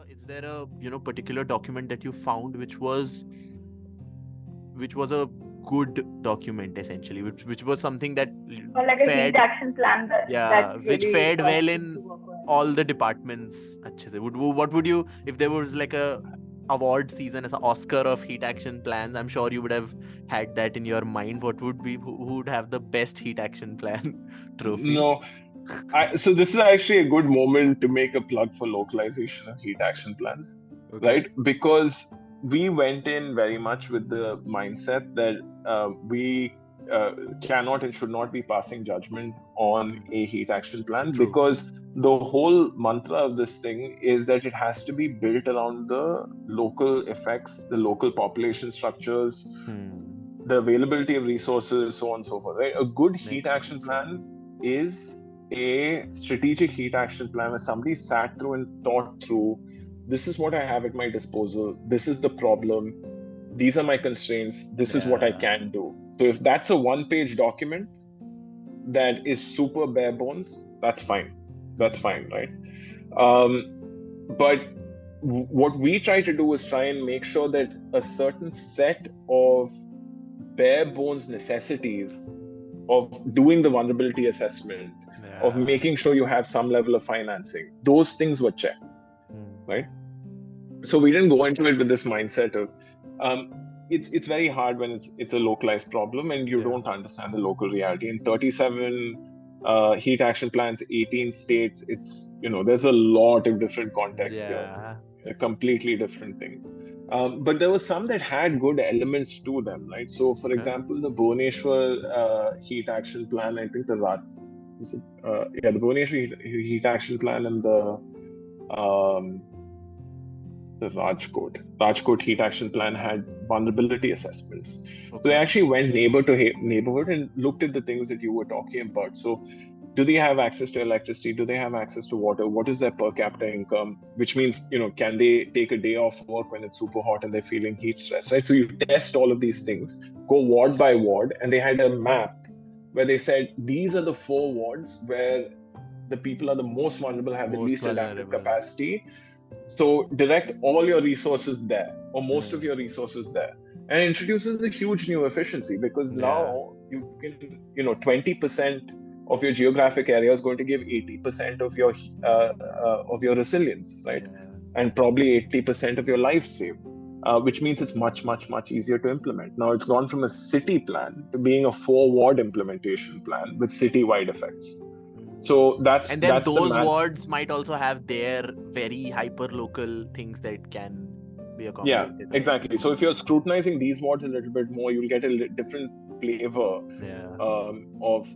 Is there a particular document that you found which was a good document essentially, which was something that Or like a heat fared action plan that which really fared well seems in to work well. all the departments? अच्छे से. What would you, if there was like a award season as an Oscar of heat action plans, I'm sure you would have had that in your mind. What would be, who would have the best heat action plan trophy? No, so this is actually a good moment to make a plug for localization of heat action plans, right? Because we went in very much with the mindset that we cannot and should not be passing judgment on a heat action plan. True. Because the whole mantra of this thing is that it has to be built around the local effects, the local population structures, the availability of resources, so on and so forth, right? A good heat action plan is a strategic heat action plan where somebody sat through and thought through, this is what I have at my disposal, this is the problem, these are my constraints, this is what I can do. So if that's a one-page document that is super bare bones, that's fine, right? But what we try to do is try and make sure that a certain set of bare bones necessities of doing the vulnerability assessment, of making sure you have some level of financing, those things were checked, right? So we didn't go into it with this mindset of it's very hard when it's a localized problem and you don't understand the local reality. In 37 heat action plans, 18 states, it's there's a lot of different contexts here, completely different things. But there were some that had good elements to them, right? So, for example, the Bhubaneswar heat action plan, I think the Bhubaneswar heat action plan and the Rajkot heat action plan had vulnerability assessments. So they actually went neighborhood to neighborhood and looked at the things that you were talking about. So do they have access to electricity? Do they have access to water? What is their per capita income? Which means, can they take a day off work when it's super hot and they're feeling heat stress, right? So you test all of these things, go ward by ward, and they had a map where they said, these are the 4 wards where the people are the most vulnerable, have the least adaptive capacity. So direct all your resources there, or most of your resources there. And it introduces a huge new efficiency, because now you can, 20% of your geographic area is going to give 80% of your resilience, right? And probably 80% of your life saved, which means it's much, much, much easier to implement. Now it's gone from a city plan to being a 4-ward implementation plan with city-wide effects. So that's those wards might also have their very hyper local things that can be accommodated. Yeah, exactly. So if you're scrutinizing these wards a little bit more, you'll get a different flavor of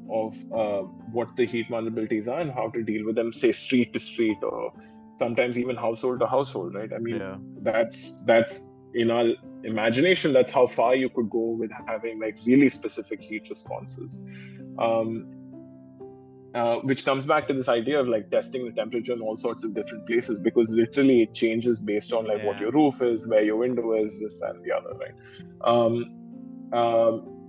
what the heat vulnerabilities are and how to deal with them, say street to street, or sometimes even household to household, right? I mean, that's in our imagination, that's how far you could go with having like really specific heat responses. Which comes back to this idea of like testing the temperature in all sorts of different places, because literally it changes based on like what your roof is, where your window is, this, that, and the other, right?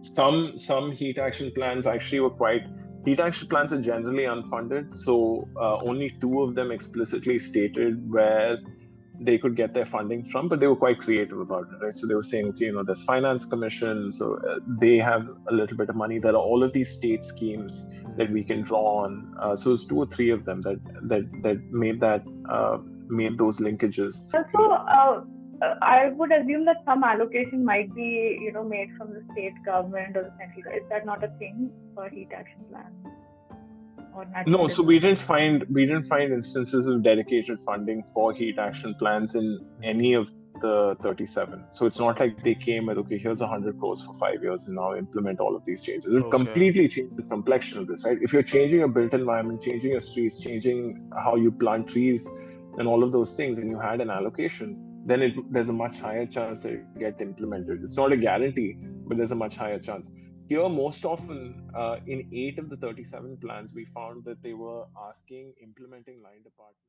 Some heat action plans actually were heat action plans are generally unfunded, so only 2 of them explicitly stated where they could get their funding from, but they were quite creative about it, right? So they were saying, okay, there's finance commission, so they have a little bit of money. There are all of these state schemes that we can draw on. So it's 2 or 3 of them that made those linkages. Also, I would assume that some allocation might be, made from the state government or the central. Is that not a thing for heat action plans? No, so we didn't find instances of dedicated funding for heat action plans in any of the 37. So it's not like they came with, okay, here's 100 crores for 5 years and now implement all of these changes. It completely changed the complexion of this, right? If you're changing your built environment, changing your streets, changing how you plant trees and all of those things, and you had an allocation, then there's a much higher chance that it get implemented. It's not a guarantee, but there's a much higher chance. Here, most often, in 8 of the 37 plans, we found that they were implementing line departments.